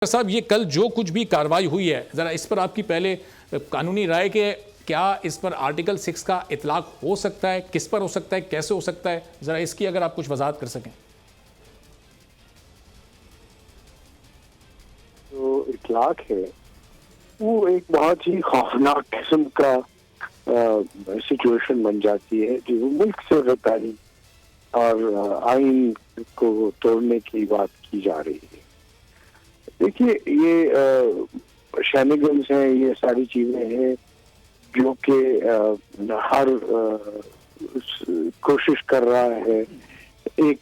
صاحب یہ کل جو کچھ بھی کارروائی ہوئی ہے ذرا اس پر آپ کی پہلے قانونی رائے کہ کیا اس پر آرٹیکل 6 کا اطلاق ہو سکتا ہے، کس پر ہو سکتا ہے، کیسے ہو سکتا ہے، ذرا اس کی اگر آپ کچھ وضاحت کر سکیں۔ جو اطلاق ہے وہ ایک بہت ہی خوفناک قسم کا سچویشن بن جاتی ہے جو ملک سے غداری اور آئین کو توڑنے کی بات کی جا رہی ہے۔ دیکھیے یہ شینیگنز ہیں، یہ ساری چیزیں ہیں جو کہ ہر کوشش کر رہا ہے، ایک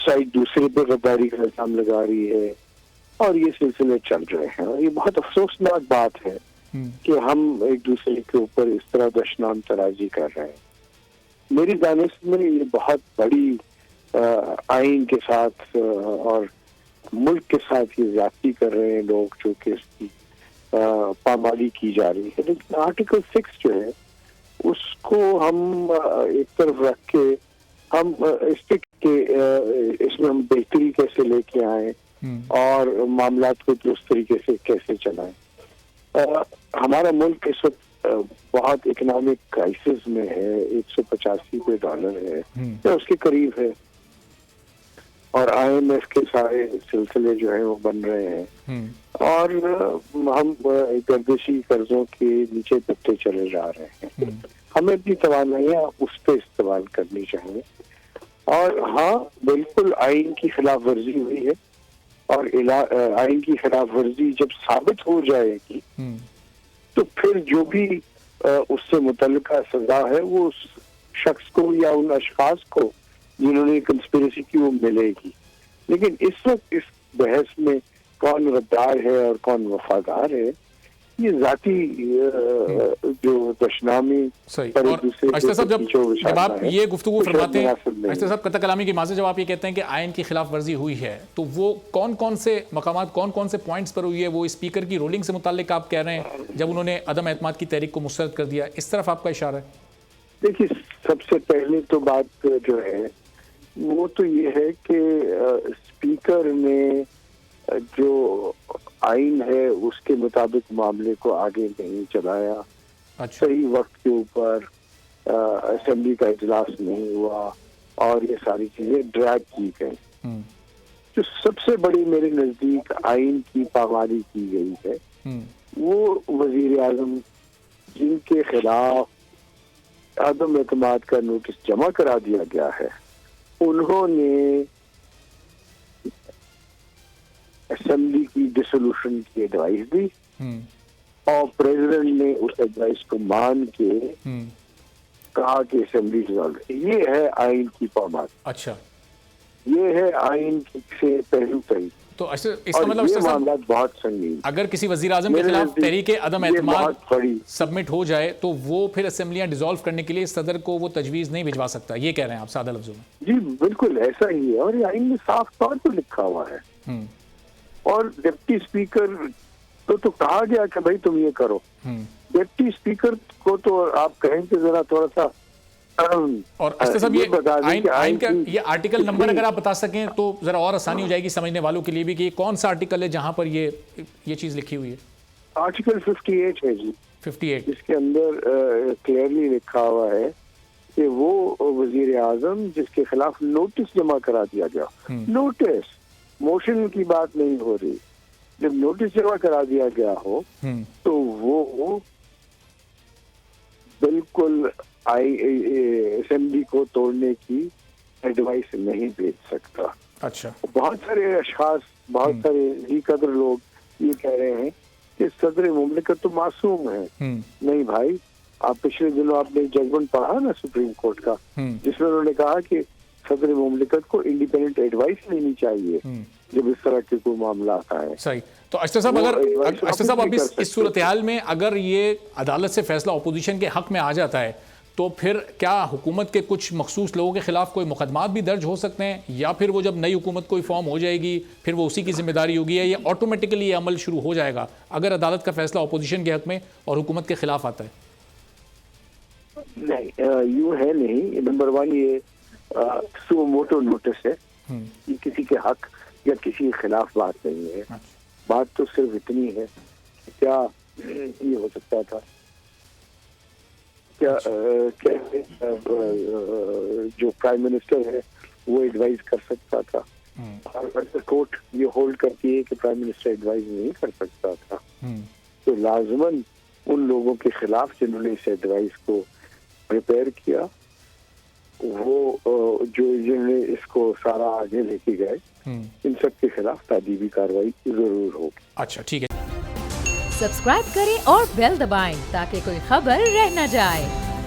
سائڈ دوسرے پہ غداری کا الزام لگا رہی ہے اور یہ سلسلے چل رہے ہیں، اور یہ بہت افسوسناک بات ہے کہ ہم ایک دوسرے کے اوپر اس طرح دشنام ترازی کر رہے ہیں۔ میری دانش میں یہ بہت بڑی آئین کے ساتھ اور ملک کے ساتھ یہ زیادتی کر رہے ہیں لوگ، جو کہ اس کی پامالی کی جا رہی ہے۔ لیکن آرٹیکل 6 جو ہے اس کو ہم ایک طرف رکھ کے ہم اس میں ہم بہتری کیسے لے کے آئیں اور معاملات کو درست طریقے سے کیسے چلائیں۔ ہمارا ملک اس وقت بہت اکنامک کرائسس میں ہے، $185 ہے یا اس کے قریب ہے، اور IMF کے سارے سلسلے جو ہیں وہ بن رہے ہیں اور ہم گردشی قرضوں کے نیچے دبتے چلے جا رہے ہیں۔ ہمیں اپنی توانائیاں اس پہ استعمال کرنی چاہیے، اور ہاں بالکل آئین کی خلاف ورزی ہوئی ہے، اور آئین کی خلاف ورزی جب ثابت ہو جائے گی تو پھر جو بھی اس سے متعلقہ سزا ہے وہ اس شخص کو یا ان اشخاص کو جنہوں نے کنسپریسی کی وہ ملے گی۔ لیکن اس وقت اس بحث میں کون غدار ہے اور کون وفادار ہے، یہ ذاتی جو دشنامی اشرف صاحب جب آپ یہ گفتگو فرماتے ہیں، اشرف صاحب قطع کلامی کی معذرت، جب آپ یہ کہتے ہیں کہ آئین کی خلاف ورزی ہوئی ہے تو وہ کون کون سے مقامات، کون کون سے پوائنٹس پر ہوئی ہے؟ وہ اسپیکر کی رولنگ سے متعلق آپ کہہ رہے ہیں جب انہوں نے عدم اعتماد کی تحریک کو مسترد کر دیا، اس طرف آپ کا اشارہ ہے؟ دیکھیے سب سے پہلے تو بات جو ہے وہ تو یہ ہے کہ اسپیکر نے جو آئین ہے اس کے مطابق معاملے کو آگے نہیں چلایا، صحیح وقت کے اوپر اسمبلی کا اجلاس نہیں ہوا اور یہ ساری چیزیں ڈریگ کی گئی۔ جو سب سے بڑی میرے نزدیک آئین کی پامالی کی گئی ہے وہ وزیر اعظم، جن کے خلاف عدم اعتماد کا نوٹس جمع کرا دیا گیا ہے، انہوں نے اسمبلی کی ڈسولوشن کی ایڈوائز دی اور پریزیڈنٹ نے اس ایڈوائز کو مان کے کہا کہ اسمبلی ڈسالو۔ یہ ہے آئین کی پامالی۔ اچھا، یہ ہے آئین سے پہلو صحیح۔ تو اس کا مطلب معاملات بہت سنگین، اگر کسی وزیر اعظم کے خلاف تحریک عدم اعتماد سبمٹ ہو جائے تو وہ پھر اسمبلیاں ڈیزالو کرنے کے لیے صدر کو وہ تجویز نہیں بھجوا سکتا، یہ کہہ رہے ہیں آپ سادہ لفظوں میں؟ جی بالکل ایسا ہی ہے، اور یہ آئین میں صاف طور پر لکھا ہوا ہے، اور ڈپٹی اسپیکر کو تو کہا گیا کہ بھائی تم یہ کرو۔ ڈپٹی اسپیکر کو تو آپ کہیں کہ ذرا تھوڑا سا، اور صاحب یہ آئین کا یہ آرٹیکل نمبر اگر آپ بتا سکیں تو ذرا اور آسانی ہو جائے گی سمجھنے والوں کے لیے بھی کہ یہ کون سا آرٹیکل ہے جہاں پر یہ چیز لکھی ہوئی ہے؟ آرٹیکل 58 ہے جی، 58، جس کے اندر کلیئرلی لکھا ہوا ہے کہ وہ وزیر اعظم جس کے خلاف نوٹس جمع کرا دیا گیا، نوٹس، موشن کی بات نہیں ہو رہی، جب نوٹس جمع کرا دیا گیا ہو تو وہ بالکل اسمبلی کو توڑنے کی ایڈوائس نہیں بھیج سکتا۔ اچھا، بہت سارے اشخاص، بہت سارے جی قدر لوگ یہ کہہ رہے ہیں کہ صدر مملکت تو معصوم ہے۔ نہیں بھائی، آپ پچھلے دنوں آپ نے ججمنٹ پڑھا نا سپریم کورٹ کا، جس میں انہوں نے کہا کہ صدر مملکت کو انڈیپینڈنٹ ایڈوائس لینی چاہیے جب اس طرح کے کوئی معاملہ آتا ہے۔ صحیح۔ تو اشرف صاحب اب اس صورتحال میں اگر یہ عدالت سے فیصلہ اپوزیشن کے حق میں آ جاتا ہے تو پھر کیا حکومت کے کچھ مخصوص لوگوں کے خلاف کوئی مقدمات بھی درج ہو سکتے ہیں، یا پھر وہ جب نئی حکومت کوئی فارم ہو جائے گی پھر وہ اسی کی ذمہ داری ہوگی، یا یہ آٹومیٹکلی یہ عمل شروع ہو جائے گا اگر عدالت کا فیصلہ اپوزیشن کے حق میں اور حکومت کے خلاف آتا ہے؟ نہیں، یوں ہے نہیں۔ نمبر 1 یہ سو موٹو نوٹس ہے، یہ کسی کے حق یا کسی کے خلاف بات نہیں ہے۔ بات تو صرف اتنی ہے کہ کیا یہ ہو سکتا تھا، کیا جو پرائم منسٹر ہے وہ ایڈوائز کر سکتا تھا؟ اگر کورٹ یہ ہولڈ کرتی ہے کہ پرائم منسٹر ایڈوائز نہیں کر سکتا تھا تو لازماً ان لوگوں کے خلاف جنہوں نے اس ایڈوائز کو پریپئر کیا، وہ جنہوں نے اس کو سارا آگے لے کے گئے، ان سب کے خلاف تادیبی کارروائی ضرور ہوگی۔ اچھا ٹھیک ہے، سبسکرائب کریں اور بیل دبائیں تاکہ کوئی خبر رہ نہ جائے۔